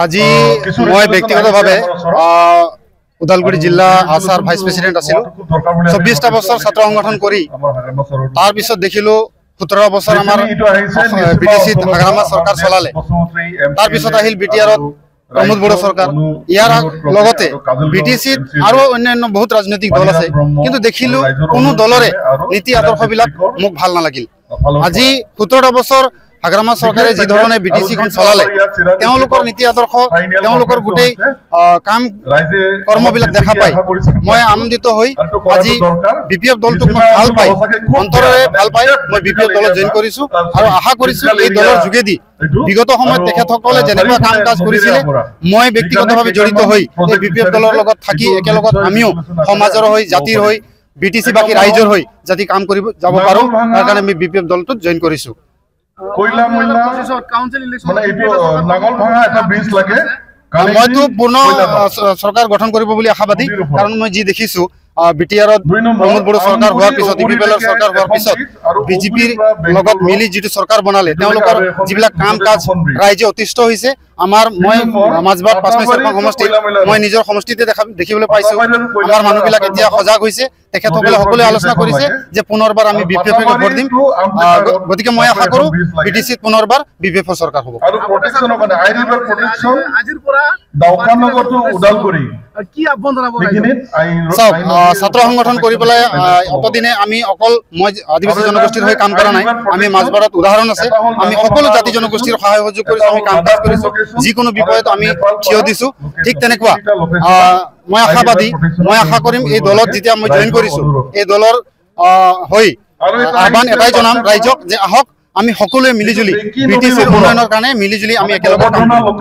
আজি মই ব্যক্তিগতভাৱে উদালগুৰি জিলা আছাৰ ভাইস প্ৰেসিডেন্ট আছিলো 24টা বছৰ ছাত্ৰ সংগঠন কৰি তাৰ পিছত দেখিলো 17 বছৰ আমাৰ বিটিসি হাগ্ৰামা সৰকাৰ চলালে তাৰ পিছত আহিল বিটিআৰত প্ৰমোদ বড়ো সৰকাৰ ইয়াৰ লগতে বিটিসিত আৰু অন্যান্য বহুত ৰাজনৈতিক দল আছে কিন্তু দেখিলো কোনো দলৰে নীতি আদৰ্শবিলাক মোক ভাল নালাগিল আজি 17টা বছৰ হাগ্ৰামা সৰকাৰে যে ধৰনেৰ বিটিসি খন চলালে তেওঁলোকৰ নীতি আদৰ্শ তেওঁলোকৰ গোটেই কাম কৰ্মবিলাক দেখা পাই মই আনন্দিত হৈ আজি বিপিএফ দলটোক মই ভাল পাই অন্তৰেৰে ভাল পাই মই বিপিএফ দলত জয়েন কৰিছো আৰু আশা কৰিছো এই দলৰ যোগেদি বিগত সময়ত তেখেতসকলে যেনেকুৱা কাম কাজ কৰিছিলে মই ব্যক্তিগতভাৱে জড়িত হৈ এই বিপিএফ দলৰ লগত থাকি একেলগত আমিও সমাজৰ হৈ জাতিৰ হৈ বিটিসি বাকি ৰাইজৰ হৈ জাতি কাম কৰিব যাব পাৰো তাৰ কাৰণে আমি বিপিএফ দলটোত জয়েন কৰিছো কইলা মইলা কাউন্সিল ইলেকশন মানে এটো নাগল ভাঙা এটা ব্ৰিজ লাগে মইতো পূৰ্ণ সৰকাৰ গঠন কৰিব বুলি আশাবাদী কাৰণ মই যি দেখিছো বিটিআৰত প্ৰমোদ বড়ো সৰকাৰ হওয়াৰ পিছত ইপিএলৰ সৰকাৰ হওয়াৰ পিছত বিজেপিৰ লগত মিলি যেটো সৰকাৰ বনালে তেওঁলোকৰ যিবিলাক কাম কাজ ৰাইজে অতিষ্ঠ হৈছে আমাৰ মই মাজবাট 5 মাইল সৰকাৰ সমষ্টি মই নিজৰ সমষ্টিতে দেখিবলৈ পাইছো আমাৰ মানুহবিলাক এতিয়া সজাগ হৈছে তেখেতসকলে সকলোৱে আলোচনা কৰিছে যে পুনৰবাৰ আমি বিপিএফ ক ভোট দিম গতিকে মই আশা কৰো বিটিসিত পুনৰবাৰ বিপিএফ সৰকাৰ হ'ব আৰু প্ৰটেকচনৰ কাৰণে আই ৰিভাৰ প্ৰটেকচন আজিৰ পৰা দাউকানগৰটো উদালগুৰি কি আহ্বান জনাব ছাত্ৰ সংগঠন কৰি পেলাই অতদিনে আমি অকল মই আদিবাসী জনগোষ্ঠীৰ হৈ কাম কৰা নাই আমি মাজবাৰত উদাহৰণ আছে আমি সকলো জাতি জনগোষ্ঠীৰ সহায় সহযোগ কৰিছো আমি কাম কাজ কৰিছো যিকোনো বিপদত আমি থিয় দিছো ঠিক তেনেকুৱা মই আশাবাদী মই আশা কৰিম এই দলত যেতিয়া মই জয়েন কৰিছো এই দলৰ হৈ আহ্বান এটাই জনাম ৰাইজক যে আহক আমি সকলোৱে মিলিজুলি বিটিসিৰ উন্নয়নৰ কাৰণে মিলিজুলি আমি একেলগে কাম কৰিম